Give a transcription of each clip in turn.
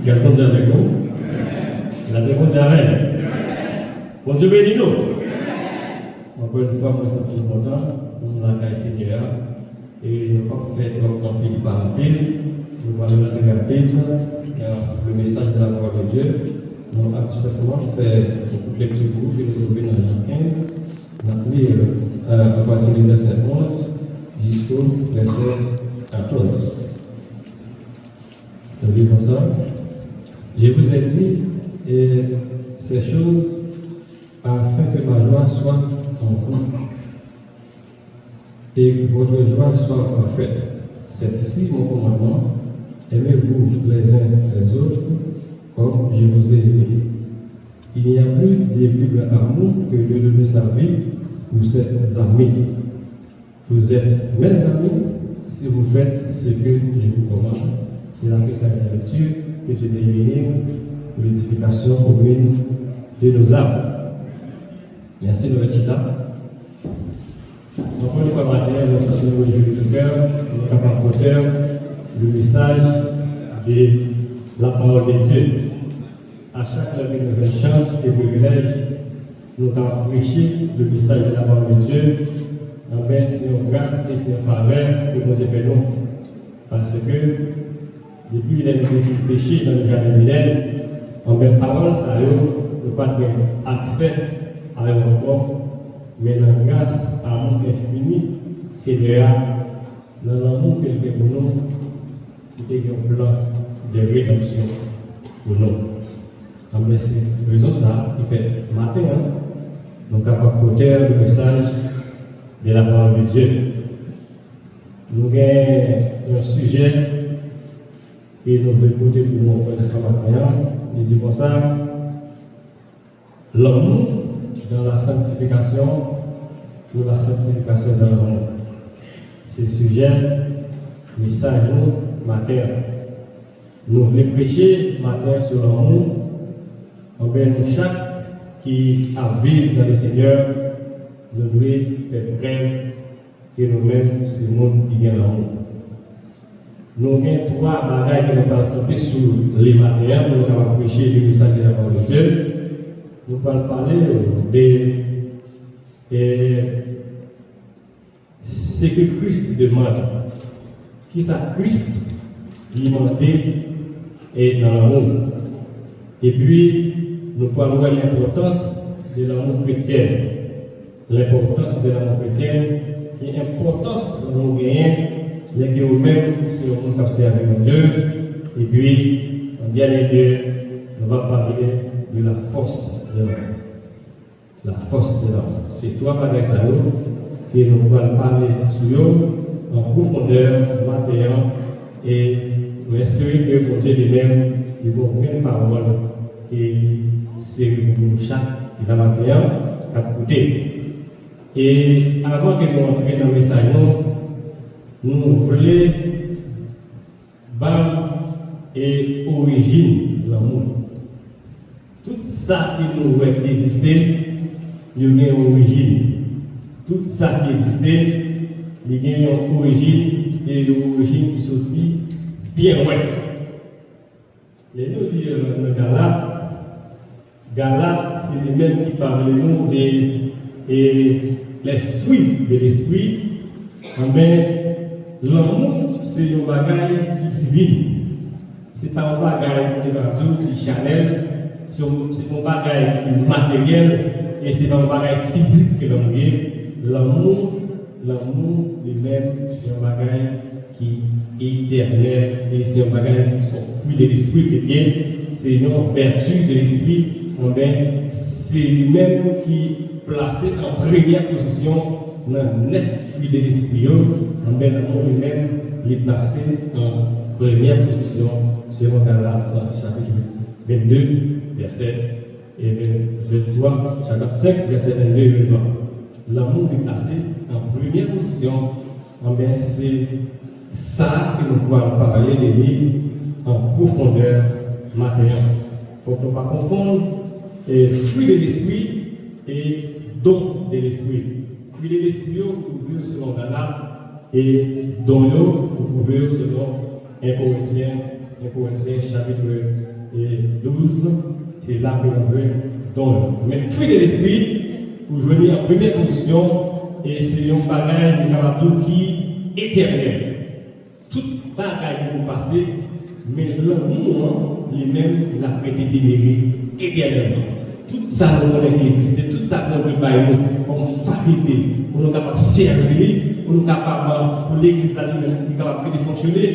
Gaspard Dieu avec nous. La paix Dieu avec. Bon Dieu bénis nous. Encore une fois, moi, c'est important pour la caille Seigneur. Et ne pas faire trop en pile par en pile. Nous allons rentrer rapide dans le message de la parole de Dieu. Nous allons simplement faire une lecture courte et nous trouver dans Jean 15. On va lire à partir du verset 11 jusqu'au verset 14. Nous lisons ça. Je vous ai dit ces choses afin que ma joie soit en vous et que votre joie soit parfaite. C'est ici mon commandement. Aimez-vous les uns les autres comme je vous ai aimé. Il n'y a plus de plus grand amour que de donner sa vie pour ses amis. Vous êtes mes amis si vous faites ce que je vous commande. C'est la lecture que je termine pour l'édification commune de nos âmes. Merci de votre cita. Encore une fois, matin, nous sommes au jeu de cœur, nous sommes capables de porter le message de la parole de Dieu. À chaque nouvelle chance et privilège, nous avons prêché le message de la parole de Dieu. C'est une grâce et c'est une faveur que Dieu fait nous. Parce que depuis qu'il a péché dans le jardin d'Éden, avant ça, nous n'avons pas accès à eux encore. Mais la grâce, amour infini, c'est dans l'amour qu'il fait pour nous, il était un plan de rédemption pour nous. C'est raison ça, il fait matin, donc à porter le message de la parole de Dieu. Nous avons un sujet que nous voulons écouter pour nous pour le matin. Il dit comme ça, l'amour dans la sanctification ou la sanctification dans l'amour. C'est sujet, message nous, matin. Nous voulons prêcher matin sur l'amour. Nous, chaque qui a vécu dans le Seigneur, nous devons faire preuve que nous-mêmes, c'est le monde qui gagne l'amour. Nous avons trois bagages que nous allons tomber sur les matins pour nous prêcher le message de la parole de Dieu. Nous allons parler de ce que Christ demande. Qui ça Christ demandait et dans l'amour. Et puis, nous parlons de l'importance de l'amour chrétien. L'importance de l'amour chrétien, qui est l'importance de l'amour gagnant, mais qui est même si on peut passer avec Dieu. Et puis, en dernier lieu, on va parler de la force de l'amour. La force de l'amour. C'est toi, Père Salou, que nous allons parler sur eux en profondeur, matin, et nous espérons que mon Dieu lui-même, il va ouvrir une parole et c'est pour nous chaque qui va matin à écouter. Et avant que nous entrions dans le message, nous voulons base et origine de l'amour. Tout ça qui nous qui existait, il y a une origine. Tout ça qui existait, il y a une origine et une origine qui sortit bien loin. Les nous disons dans Galates, c'est les mêmes qui parlent nous les fruits de l'esprit. Mais l'amour, c'est un bagage qui divine. Ce n'est pas un bagage qui est charnel, c'est un bagage qui est matériel et ce n'est pas un bagage physique que l'on est. L'amour lui-même, c'est un bagage qui est éternel et c'est un bagage qui sont fruits de l'esprit. C'est une vertu de l'esprit. C'est lui-même qui est placé en première position dans 9 fruits de l'esprit. L'amour lui-même est placé en première position. C'est mon Galates chapitre 22, verset 23, chapitre 5, verset 22 et 23. L'amour est placé en première position. C'est ça que nous pouvons parler de lui en profondeur matérielle. Il ne faut pas confondre fruit de l'esprit et don de l'esprit. Fruit de l'esprit, vous pouvez selon Galates et don, vous pouvez selon 1 Corinthiens chapitre 12, c'est là que l'on veut donner. Mais fruit de l'esprit, pour jouer en première position, et c'est un bagage qui est éternel. Tout bagage qui vous passez, mais l'amour lui-même, il a prêté déméré éternellement. Tout ça, nous existé, tout ça, nous comme faculté, pour nous capables de servir, pour nous capables, pour l'église capable de fonctionner.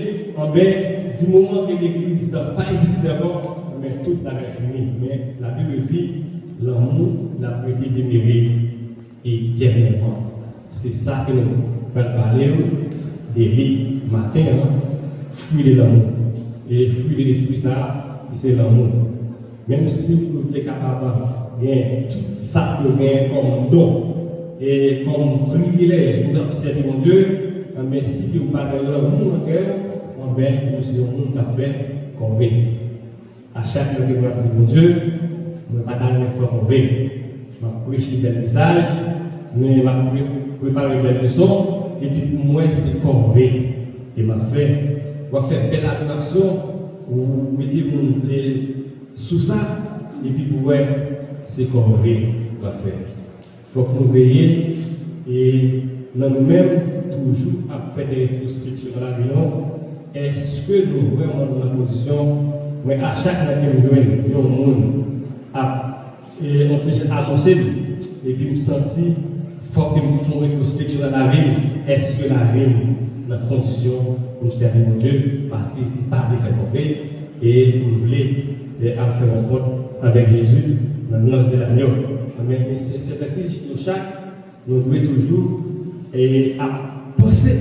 Du moment que l'église n'a pas existé encore, mais tout a fini. Mais la Bible dit, l'amour l'a prêté déméré éternellement. C'est ça que nous allons parler des matin, fruit de l'amour. Et le fruit de l'esprit, ça, c'est l'amour. Même si vous êtes capable de gagner tout ça que vous gagnez comme don et comme privilège pour servir mon Dieu, mais si vous parlez de l'amour en cœur, vous serez un monde qui a fait combien. À chaque fois que vous dites mon Dieu, je ne vais pas faire l'effort combien. Je vais prêcher des messages, mais je vais préparer des leçons, et puis pour moi, c'est combien. Et je vais faire belle adoration, vous mettez les sous ça, et puis pour moi, c'est combien on va faire. Il faut que nous veillions et nous-mêmes, toujours à faire des rétrospectives dans la vie. Est-ce que nous vraiment dans la position où à chaque fois que nous voyons un monde avancé et puis me sentir faut que nous fassions une rétrospection dans la vie, est-ce que la vie dans la condition pour servir mon Dieu parce qu'il ne parle pas de faire compris et nous voulons faire rencontre avec Jésus dans le nom de l'agneau. Mais c'est ainsi nous chaque nous devons toujours à penser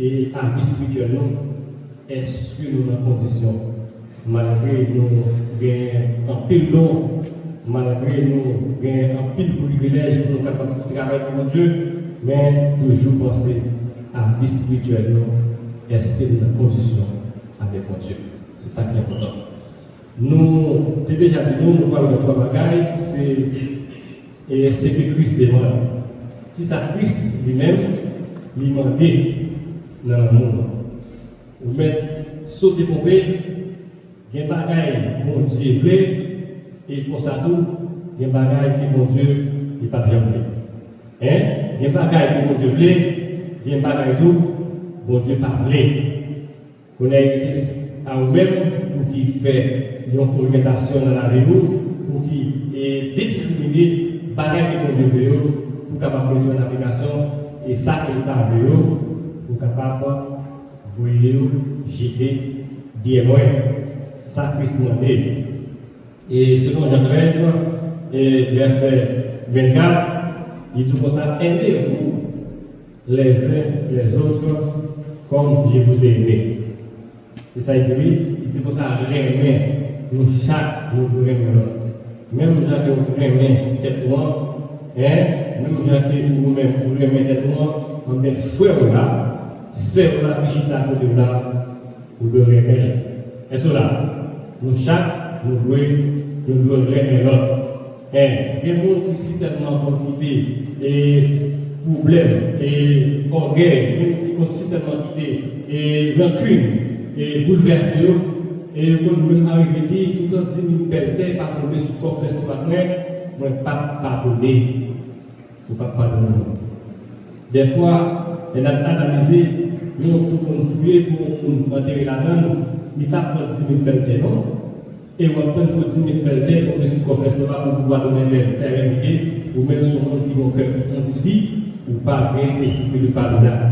et à vivre spirituellement. Est-ce que nous sommes en condition, malgré nous gagnons un pile d'eau, malgré nous gagnons un pile privilège pour nous capables de travailler pour mon Dieu, mais toujours penser à vivre spirituellement, est-ce que nous sommes en condition avec mon Dieu? C'est ça qui est important. Nous, tu as déjà dit, nous parlons de trois bagailles, c'est que Christ demande. Qui ça, Christ lui-même, lui demandait dans l'amour. Vous mettez sauter pour il y a des bagailles que mon Dieu veut, et pour ça tout, il y a des bagailles que mon Dieu n'est pas bien voulu. Il y a des bagailles que mon Dieu veut, il y a des bagailles tout, mon Dieu pas voulu. Vous avez à vous-même pour qu'il fait une orientation dans la vie, pour qu'il détermine les bagailles que mon Dieu veut, pour capable de mettre en application, et ça qu'il a veut, pour capable voyez jeter bien loin, ça Christ m'a dit. Et selon Jean 13, verset 24, il dit comme ça, aimez-vous les uns les autres comme je vous ai aimé. C'est ça, il dit comme ça, aimer, nous chaque, nous devons aimer l'autre. Même gens qui vous aimez tête-moi, même gens qui vous-même vous aimez tête-moi, on est frère là. C'est pour la petite à côté de là, vous devez aimer. Et cela, nous chaque, nous devons aimer l'autre. Il y a des gens qui sont tellement compliqués, et problèmes, et orgueil, qui sont tellement quittés, et rancune, et bouleversés, et quand nous arrivons ici, tout en disant nous perdons, pas tomber sous le coffre l'estomac, mais pas pardonner, ou pas pardonner. Des fois, elle a analysé. Nous avons tout confouillé pour enterrer la donne, il n'y a pas de 10 000 pelletés, non? Et on obtient pour 10 000 pelletés, pour que ce qu'on fait, pour pouvoir donner des c'est indiqué, ou même sur le monde qui vont faire ici, ou pas bien esprit de pardonnable.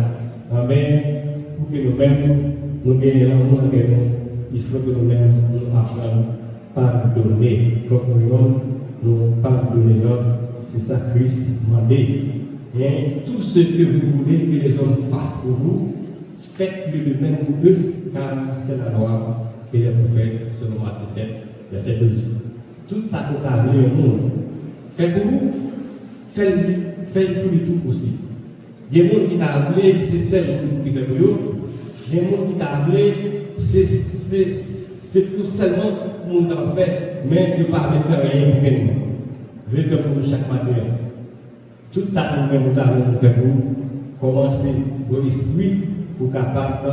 Mais pour que nous-mêmes, nous gagnions l'amour avec nous, il faut que nous-mêmes nous apprenions à pardonner. Il faut que nous pardonner l'autre. C'est ça que Christ m'a dit. Et tout ce que vous voulez que les hommes fassent pour vous, faites-le de même pour eux, car c'est la loi et les prophètes, selon Matthieu 7, verset 12. Tout ça qu'on a amené au monde, faites pour vous, faites pour tout aussi. Des gens qui t'a appelé, c'est celle qui fait pour eux. Des gens qui t'a appelé, c'est pour seulement pour nous faire fait, mais ne pas faire rien pour quelqu'un. Veuillez que pour nous chaque matin. Tout ça que nous avons fait pour vous, commencer au l'esprit pour capable de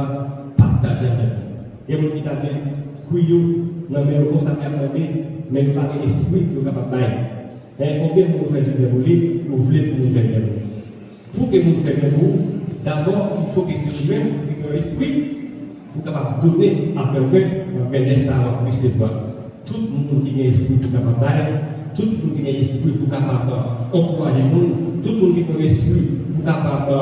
partager avec nous. Il y a des gens qui t'appellent fruit, non mais on ça demandé, mais il pas esprit pour capable bailler. Combien vous faites du bien pour lui, vous voulez pour nous faire bien. Pour que nous fassions bien pour vous, d'abord il faut que c'est vous-même qui avez l'esprit pour capable donner à quelqu'un, mais ça va recevoir. Tout le monde qui a l'esprit pour capable bailler, tout le monde qui a l'esprit pour capable encourager nous, tout le monde qui a l'esprit pour capable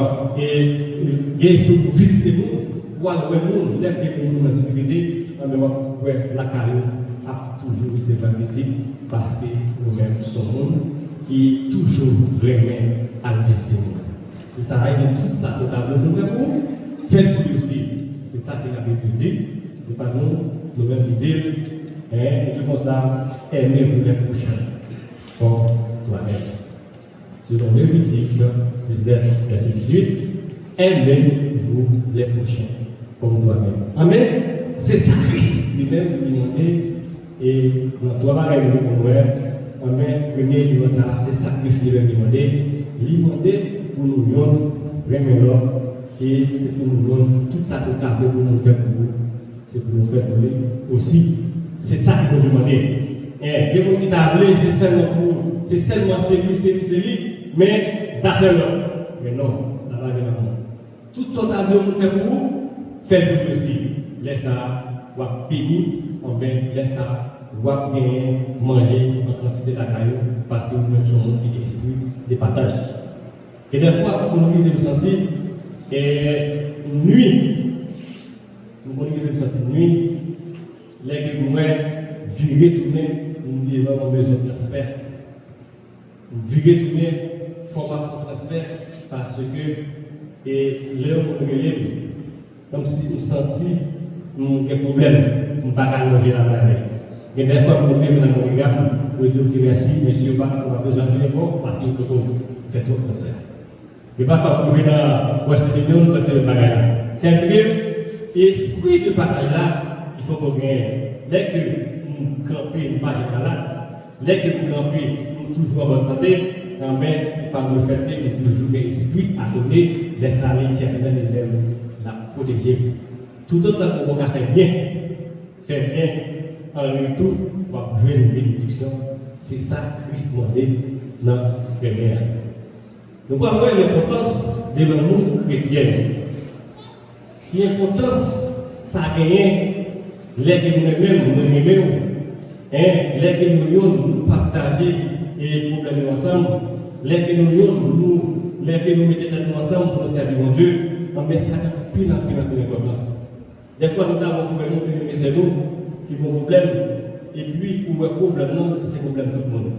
l'esprit pour visiter nous. Ou nous, les qui nous dans la difficulté, la carrière a toujours recevoir visite parce que nous-mêmes sommes qui toujours remet à visiter nous. C'est ça, et tout ça que nous faisons pour vous, faites pour lui aussi. C'est ça que la Bible dit. Ce n'est pas nous-mêmes qui disons, et tout comme ça, aimez-vous les prochains comme toi-même. Selon Lévitique 19, verset 18, aimez-vous les prochains comme toi-même. Amen. C'est ça Christ lui-même qui demandait, et dans trois bagages de l'Ouest, amen. Premier, c'est ça Christ lui-même demandait. Il demandait pour nous remettre et c'est pour nous donner tout ça que pour nous faire pour vous. C'est pour nous faire pour lui aussi. C'est ça qu'il nous demandait. Et les gens qui t'a appelé, c'est seulement pour, c'est seulement série, mais ça fait là. Mais non, là-bas, tout ce que nous fait pour vous, faites pour lui aussi. Laissez ça, ou bénir, enfin, laissez ça, ou gagner, manger en quantité d'accueil, parce que nous-mêmes sommes qui est esprit de partage. Et des fois, on nous sentir nuit. Nous nous sentir nuit, les que nous virer tourner, nous avons besoin de transfert. Virer tourner, format de transfert, parce que l'heure où nous relève, comme si nous sentions des problèmes, nous ne pouvons pas manger la main. Et des fois, nous mettons dans mon regard, nous disons que merci, monsieur, on a besoin de rien parce qu'il faut faire tout transfert. Et parfois, on vient dans West Million, parce que c'est le bagage là. C'est-à-dire que l'esprit de partage là, il faut qu'on gagne. Dès que nous campons, nous ne pas malade, dès que nous campons, nous toujours en bonne santé, mais c'est pas le fait que nous toujours l'esprit à donner, laisse aller, tiens, la protéger. Tout autant qu'on va faire bien, en retour, on va jouer une bénédiction. C'est ça que Christ demandait dans le premier. Nous pouvons voir l'importance de l'amour chrétien. Quelle importance ça a gagné, les que nous aimons, les que nous partageons les problèmes ensemble, les que nous mettons ensemble pour nous servir mon Dieu, mais ça a plus d'importance. Des fois, nous avons fait c'est nous qui avons des problèmes, et puis, pour le problème, c'est le problème de tout le monde.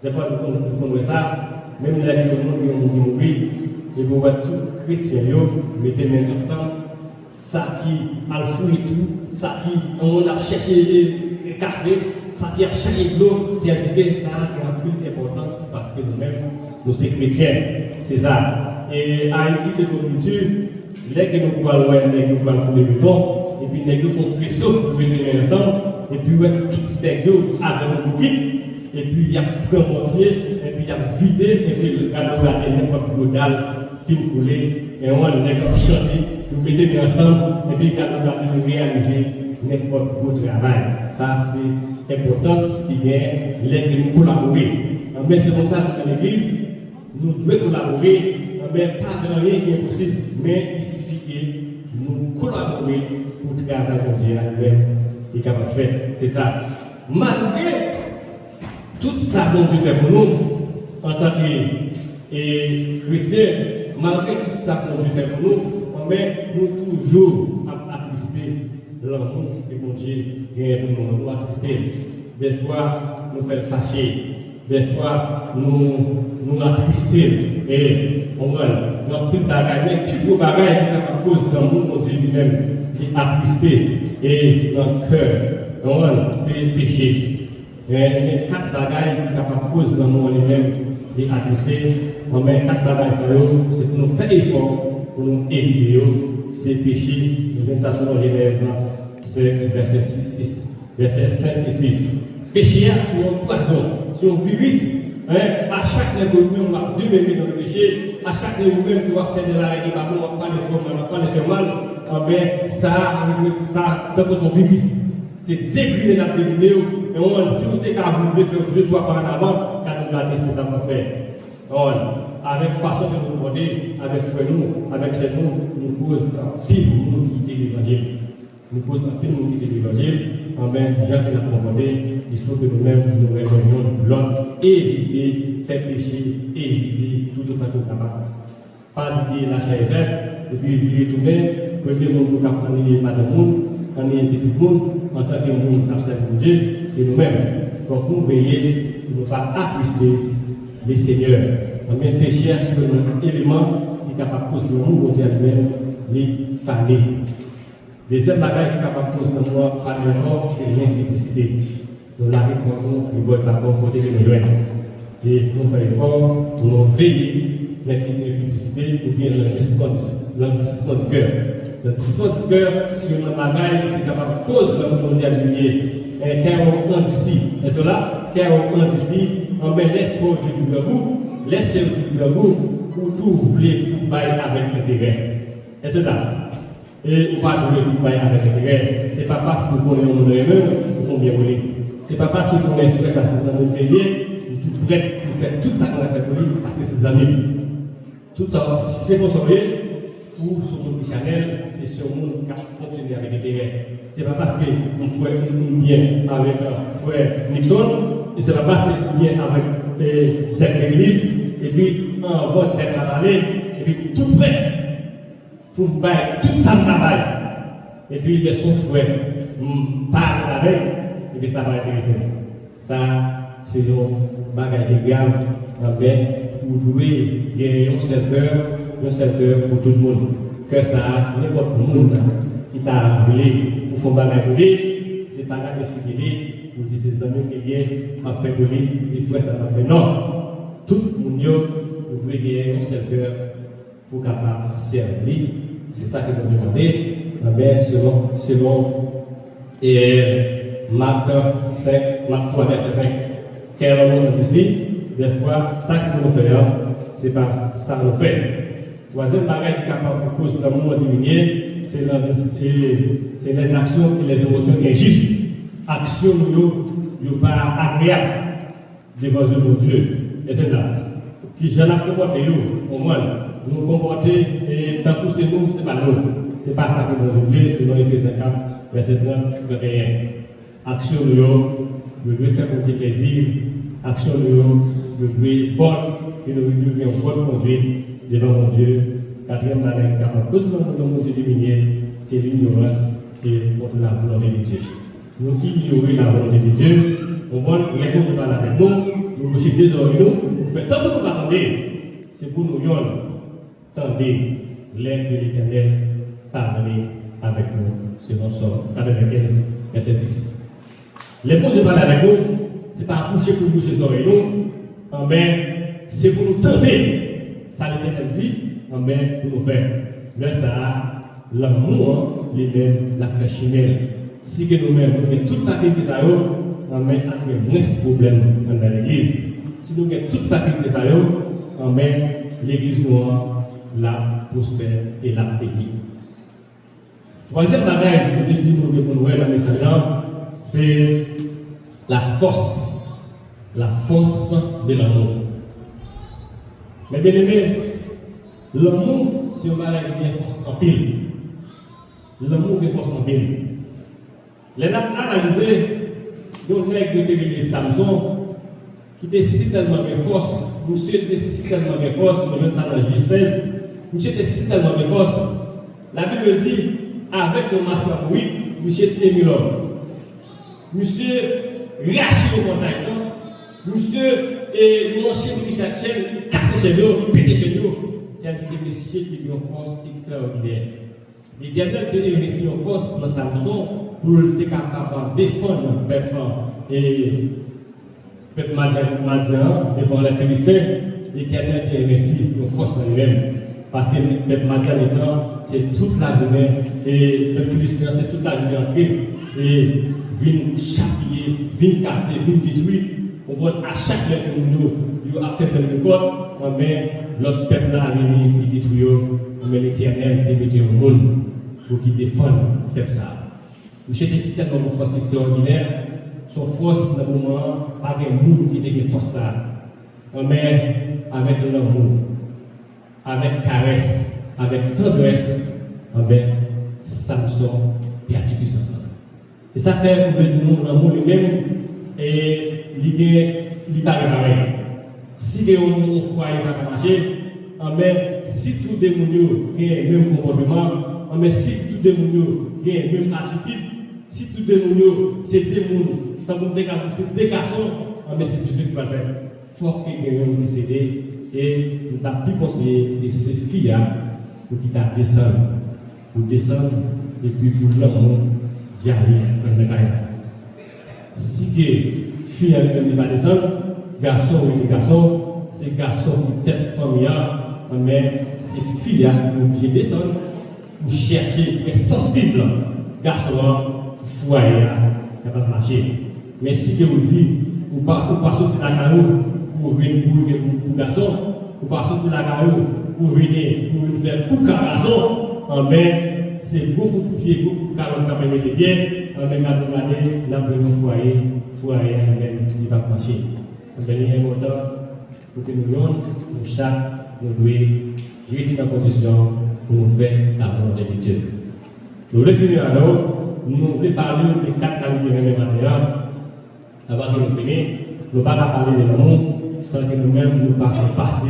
Des fois, nous connaissons ça. Même les gens qui ont et vous voyez tout chrétien, mettez les mains ensemble, ça qui a le fruit et tout, ça qui on a cherché des café, ça qui a cherché de l'eau, c'est-à-dire que ça a plus d'importance parce que nous-mêmes, nous sommes chrétiens. C'est ça. Et Haïti, de toute culture, les que nous pouvons aller, les que nous pouvons couler le temps, et puis les gens font faisceau pour mettre les mains ensemble, et puis tout les gens avec un bouquet. Et puis il y a pris un mortier, et puis il y a vidé, et puis le gars a gardé n'importe quoi dalle, film coulé, et on a chanté, nous mettons ensemble, et puis le gars a réalisé n'importe quoi travail. Ça, c'est l'importance qui est de nous collaborer. Mais c'est comme ça dans l'église, nous devons collaborer, mais pas grand rien qui est possible, mais il suffit que nous collaborer pour travailler avec Dieu à lui-même et capable de faire. C'est ça. Malgré tout ça que Dieu fait pour nous, en tant que chrétiens, malgré tout ça que Dieu fait pour nous, mais nous toujours attrister l'amour que mon Dieu a pour nous, attrister. Des fois, nous faisons fâcher, des fois, nous attrister. Et on va dans tout bagage, mais tout le bagage qui est à cause de l'amour de Dieu lui-même, qui est attristé. Et dans le cœur, c'est le péché. Il y a 4 bagages qui sont à cause de l'amour lui-même et attristé. On met 4 bagages, c'est pour nous faire effort, pour nous éviter ces péchés. Nous venons de ça sur Genèse 5, verset 5 et 6. Péché, c'est un poison, c'est un virus. À chaque niveau, on va demeurer dans le péché. À chaque niveau, on va faire de la règle, on va pas de mal, on va pas de mal. Mais ça, c'est un virus. c'est dégriner la dégriner. Et on si vous êtes capable de faire 2-3 pas en avant, quand nous allons c'est pas faire. Avec façon que nous demandons, avec frère nous, avec chez nous cause un pile monde qui quitte l'évangile. Nous cause un pile monde qui quitte l'évangile. En même temps, Jean qui l'a commandé, il faut que nous-mêmes nous réveillons l'autre, éviter faire pécher, éviter tout autant que nous capables. Pas dire la chair est faite, et puis virer tourner, premier monde qui a pris madame monde, on est un petit monde, en tant que monde qui a observé Dieu, c'est nous-mêmes. Il faut que nous veillions pour ne pas attrister les seigneurs. On met péché sur un élément qui est capable de causer le monde entier lui-même, les faner. Deuxième bagage qui est capable de causer le monde faner encore, c'est l'incriticité. Nous la rencontrons, nous ne pouvons pas côté de nous joindre. Et nous faisons effort, nous veillons l'incriticité ou bien l'endicissement du cœur. L'endicissement du cœur, c'est un bagage qui est capable de causer le monde entier lui-même. Un cœur endurci. Et cela, cœur endurci, on met les faux du vous. Laissez le petit peu pour tout voulez tout bailler avec l'intérêt. Et c'est là. Et vous pas voulez tout bailler avec l'intérêt. Ce n'est pas parce que vous connaissez mon eux vous font bien voler. Ce n'est pas parce que vous connaissez ça, c'est un autre lié, vous êtes prêt pour faire tout ça qu'on a fait pour lui, parce que c'est ses amis. Tout ça, c'est consommé pour ce monde Chanel et ce monde qui a fonctionné avec l'intérêt. Ce n'est pas parce que mon frère est bien avec frère Nixon, et ce n'est pas parce qu'il est bien avec cette église, et puis on va cette vallée, et puis tout prêt pour bailler tout ça de travail. Et puis les son frère parle avec, et puis ça va intéresser. Ça, c'est un bagage grave, mais vous devez gagner un seul cœur pour tout le monde. Que ça, n'importe monde qui t'a appelé pour faire un bagage pour lui, c'est pas là de figurer. Vous dites ses amis qui viennent à faire de lui, les frères ça va faire. Non, tout le monde, vous pouvez gagner un seul cœur pour capable servir. C'est ça que nous demandons. Mais selon Marc 3, verset 5, quel homme ici, des fois, ça que nous faisons, c'est pas ça que nous faisons. Troisième bagage qui est capable de causer l'amour diminuer, c'est les actions et les émotions injustes. Action nous pas agréable devant mon Dieu. Et c'est là. Qui j'en ai comporté au moins. Nous comporter et tant que c'est nous, c'est pas nous. C'est pas ça que nous voulons, sinon Éphésiens 4, verset 30, 31. Action nous devons faire pour tes plaisirs. Action nous devons bonne et nous devons une bonne conduite devant mon Dieu. Quatrième bagage capable de causer mon Dieu diminuer, c'est l'ignorance et contre la volonté de Dieu. Nous ignorons la volonté de Dieu, on voit les gens qui parlent avec nous, nous coucher des oreilles, nous faisons tant que nous attendons, c'est pour nous tendez l'aide de l'Éternel parler avec nous, selon Somme 95, verset 10. Les gens qui parlent avec nous, ce n'est pas coucher pour boucher les oreilles, mais c'est pour nous tenter, ça l'Éternel dit, mais pour nous faire. Mais ça, l'amour, lui-même, la fait chimère. Si que nous-mêmes, nous avons toute faculté qui on met moins de problèmes dans l'église. Si nous avons toute faculté qui on met l'église noire, la prospère et la pays. Troisième bagage, nous te disons pour nous dans le message, c'est la force de l'amour. Mais bien aimé, l'amour, c'est un bagage qui est force en pile. L'amour est force en pile. Les gens analysé, donc les Samson, qui était si tellement de force, monsieur était si tellement de force, nous avons ça dans Juge 16, monsieur était si tellement de force. La Bible dit, avec un mâchoire pour lui, monsieur tient l'homme. Monsieur rache les montagnes, monsieur et manché de chaque chaîne, il casse chez nous, il pète chez nous. C'est-à-dire que monsieur qui a une force extraordinaire. L'Éternel te investi en force dans Samson pour être capable de défendre le peuple et le peuple Madian devant les Philistins. L'Éternel te investi en force dans lui-même. Parce que le peuple Madian maintenant, c'est toute la journée et le peuple Philistin, c'est toute la journée entrée et vient chapiller, vient casser, vient détruire. On voit à chaque lettre que nous avons fait le record, mais l'autre peuple a venu, il détruit, mais l'Éternel te met au monde pour qu'il défende le peuple. Monsieur était cité comme une force extraordinaire. Son force, dans le moment, pas de monde qui était une force là. Mais avec l'amour, avec caresse, avec tendresse, Samson perdu puissance. Et ça fait qu'on peut dire que l'amour lui-même, il pas pareil. Si les gens ont foi, il va marcher. Mais si tout le monde a le même comportement, mais si tout le monde a la même attitude, si tout le monde c'est des gens, c'est des garçons, mais c'est tout ce qu'il va faire. Il faut que les gens décident et nous avons pu conseiller de ces filles pour qu'ils descendent. Pour descendre et puis pour l'amour, j'y arrive dans le carrière. Si les filles ne vont pas descendre, garçons ou des garçons, c'est garçons qui tête familiale, mais ces filles qui sont obligées de descendre pour chercher les sensibles garçons, foyer, capable de marcher. Mais si vous dites, vous ne pouvez pas sortir la carrière pour venir pour garçon, vous ne pouvez pas sortir la carrière pour venir faire coup de garçon, mais c'est beaucoup de pieds, beaucoup de carottes quand même de pieds, mais à regarder, nous avons un foyer, même, il va marcher. Il y a un montant pour que nous chaque, nous devons rester dans la condition pour nous faire la volonté de Dieu. Nous voulons finir alors, nous voulons parler des 4 qualités de matériel. Avant que nous finissions, nous ne pouvons pas parler de l'amour sans que nous-mêmes nous passer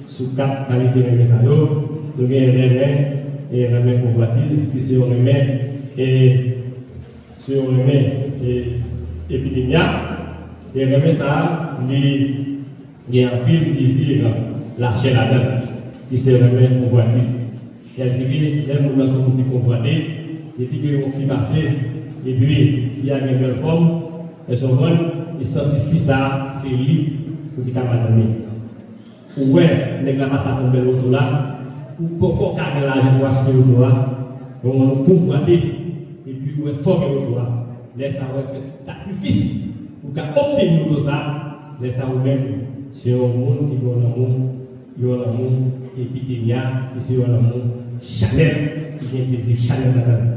sur 4 qualités de matériel. Nous avons remède et remède convoitise qui sont remède et sur remède et épidémie. Et remède ça, il y a un pile désir lâcher la dame qui se remède convoitise. Il dit que les gens sont plus convoités, et puis qu'ils ont fait passer, et puis s'il y a une belle forme, elles sont bonnes, ils satisfient ça, c'est libre pour qu'ils t'aient donné. Ou ouais, les gens passent à tomber l'auto là, ou pourquoi garder l'argent pour acheter l'auto là, on convoité, et puis ouais, former l'auto là, laisse ça faire sacrifice pour obtenir l'auto ça, laisse ça vous-même, c'est un monde qui a l'amour, il y a l'amour épidémia, qui est l'amour Chanel, qui vient plaisir Chanel là-dedans.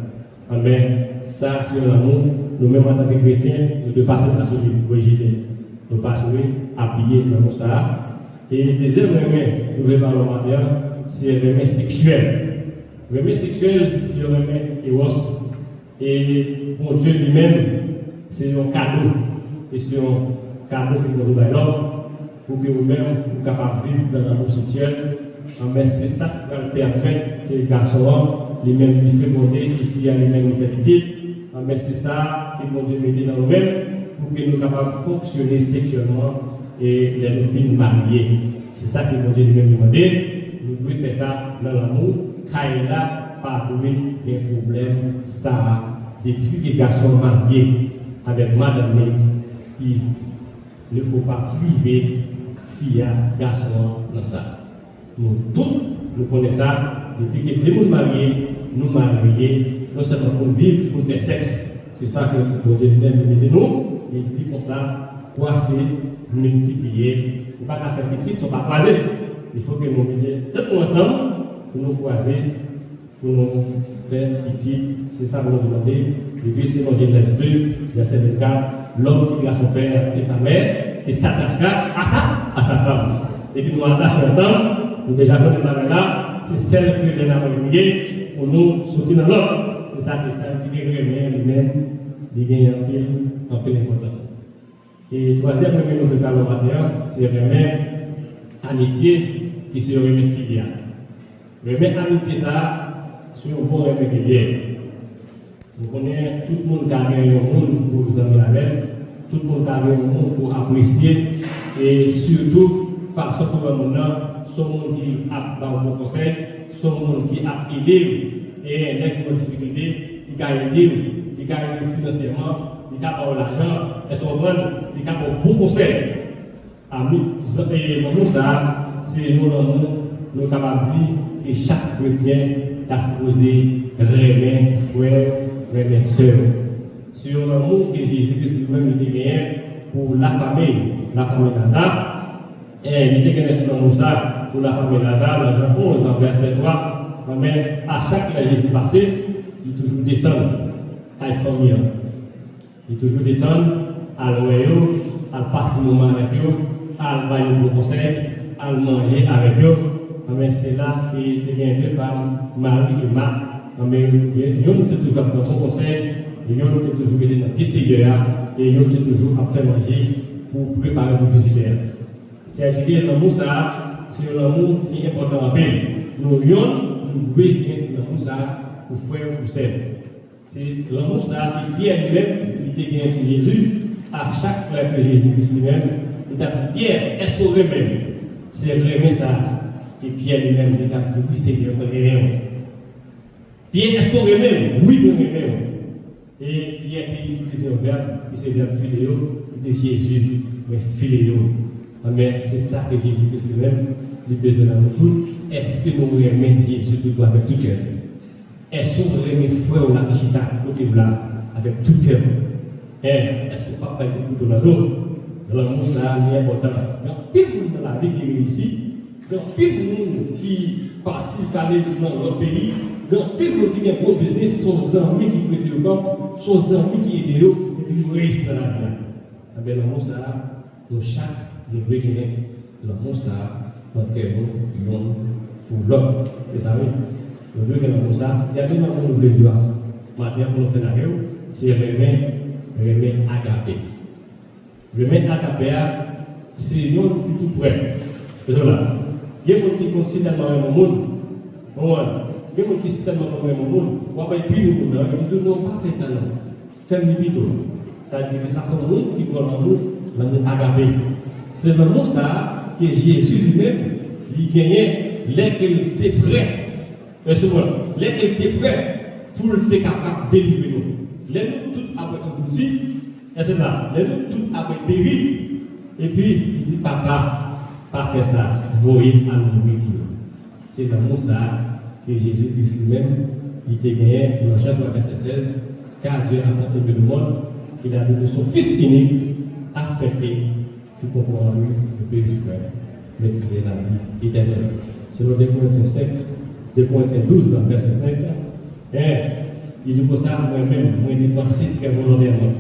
Amen. Ça, c'est l'amour. Nous-mêmes en tant que chrétiens, nous devons passer par celui de rejeter. Nous ne pas appuyer dans ça. Et deuxième remède, nous devons parler en matériel, c'est le remède sexuel. Le remède sexuel, c'est le remède Eros. Et pour Dieu lui-même, c'est un cadeau. Et c'est un cadeau que nous devons l'homme pour que vous-même, vous soyez capables de vivre dans l'amour sexuel. Mais c'est ça qui va permettre que les garçons, les mêmes lui fait monter, les filles, les mêmes lui fait petit. Mais c'est ça que mon Dieu mettait dans nous-mêmes pour que nous soyons capables de fonctionner sexuellement et les nous filles mariées. C'est ça que mon Dieu lui-même demandait. Nous devons faire ça dans l'amour, car il n'a pas trouvé un problème. Ça, depuis que les garçons mariés avec madame, il ne faut pas priver filles et garçons dans ça. Nous tous, nous connaissons ça, depuis que les gens mariés, nous mariés, non seulement pour vivre, pour faire sexe. C'est ça que Dieu lui-même met nous. Il dit pour ça, croiser, multiplier. Il ne faut pas faire petit, il ne faut pas croiser. Il faut que nous mettions tout ensemble pour nous croiser, pour nous faire petit. C'est ça que nous demandons. Et puis c'est dans Genèse 2, verset 24, l'homme quittera son père et sa mère et s'attachera à sa femme. Et puis nous attachons ensemble. Nous déjà connaissons là, c'est celle que les avons oubliée pour nous sortir dans l'autre. C'est ça que ça dit que lui-même, il gagne en pile importance. Et troisième remède nous parlons matin, c'est le remède amitié qui se remède filial. Le remède amitié, ça, c'est un bon remède filial. Nous connaissons tout le monde qui a gagné un monde pour vous amener avec, tout le monde qui a gagné un monde pour apprécier et surtout, façon pour le monde. Son monde qui a un bon conseil, son monde qui a aidé et avec une difficulté, il a aidé, il a aidé financièrement, il a avoir l'argent, et son monde, il a un bon conseil. Amis, et pour ça, c'est nous sommes capables de dire que chaque chrétien a supposé remettre frère, remettre soeur. Sur l'amour que Jésus-Christ lui-même a gagné pour la famille d'Azar. Et il était gagné dans ça pour la famille Lazare, dans Jean 11, verset 3. Mais à chaque fois que Jésus passait, il toujours descend. à la famille. Il toujours descendre, à l'oreille, à passer un moment avec eux, à bailler un conseil, à manger avec eux. Mais c'est là qu'il y a deux femmes, Marie et Marthe. Mais ils ont toujours un bon conseil, ils ont toujours été dans le Seigneur et ils ont toujours à faire manger pour préparer le visiteurs. C'est-à-dire que l'amour, c'est l'amour qui est important en paix. Nous devons l'amour pour faire pour celle. C'est l'amour qui Pierre lui-même, il était gagné pour Jésus. À chaque fois que Jésus-Christ lui-même, il a dit Pierre, est-ce qu'on remet? C'est remet ça. Et Pierre lui-même, il a dit oui, Seigneur, remet. Pierre, est-ce qu'on remet? Oui, on remet. Et Pierre a utilisé un verbe, qui c'est le verbe philéo, il dit Jésus, mais philéo. Mais c'est ça que Jésus-Christ lui-même, il a besoin d'amour tout. Est-ce que nous remet Jésus tout avec tout cœur? Est-ce qu'on remet frère la Chita côté là avec tout cœur? Est-ce qu'on ne peut pas de couteau dans l'eau? L'amour, ça est important. Dans pile de monde dans la vie qui réussit, dans pile de monde qui participe à dans notre pays, dans pile de monde qui a un gros business, sont amis qui prêtent le corps, sont amis qui aident eux, et puis nous réussissons dans la vie. L'amour, ça, nous chaque devrait gagner l'amour, ça, dans quel monde pour l'homme. C'est ça, oui. Nous devons gagner l'amour, ça. Il y a des gens qui nous voulons jouer à ça. Maintenant, pour nous faire la guerre, c'est remettre agapé. Remettre agapé, c'est nous qui tout près. C'est ça. Il y a des gens qui considèrent tellement le monde. Il y a des gens qui considèrent tellement le monde. On va pas être plus de monde. Ils disent non, pas faire ça. Fais-le plutôt. Ça veut dire que ça, c'est le monde qui voit l'amour agapé. C'est l'amour ça que Jésus lui-même, il gagnait lorsqu'il était prêt. Lorsqu'il était prêt pour être capable de délivrer nous. Les nous tous après abouti, et c'est là, les nous tous après péri, et puis il dit papa, pas faire ça, voyez à nous mourir. C'est l'amour ça que Jésus-Christ lui-même, il était gagné dans Jean 3, verset 16, car Dieu a tant aimé le monde qu'il a donné son Fils unique afin que qui comprend en lui ne périsse pas, mais qu'il ait la vie éternelle. Selon 2 Corinthiens 5, 2 Corinthiens 12, verset 5, il dit pour ça, moi-même, moi dépasser très volontairement.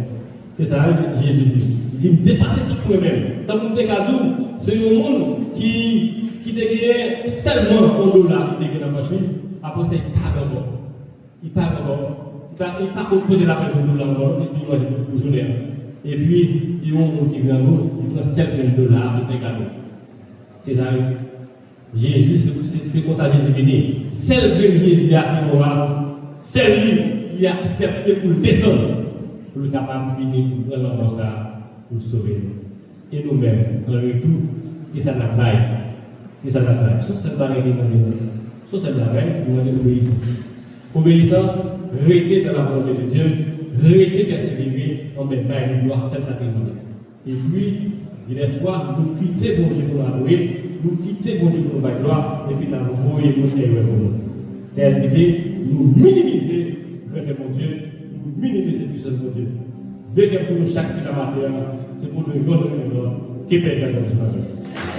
C'est ça, Jésus dit. Il dit, me dépasser tout moi-même. Dans mon décadou, c'est un monde qui te gagne seulement $1 qui te gagne dans ma poche. Après ça, il pague encore. Il pague encore. Il pague au côté de la personne $1 encore, et puis moi, j'ai beaucoup de journée. Et puis, il y a un monde qui vient nous, il prend $7 il fait cadeau. C'est ça, Jésus, c'est comme ça Jésus dit. Celle que Jésus a pris au roi, celle-là, il a accepté pour le descendre, pour le capable de finir, pour prendre ça, pour sauver nous. Et nous-mêmes, en retour, qui s'en a baillé. Qui s'en a baillé. Sur cette barrière qui nous sur cette barrière, nous avons l'obéissance. Obéissance, rester dans la volonté de Dieu, rester persévérer, en mettant bail de gloire, celle qui nous. Et puis, il y a des fois, nous quitter bon Dieu pour l'adorer, nous quitter bon Dieu pour la gloire, et puis nous voyons nos erreurs pour nous. C'est-à-dire que nous minimiser le de mon Dieu, nous minimiser la puissance de mon Dieu. Veillez pour nous chaque kilomètre, c'est pour nous donner le nom qui peut être dans notre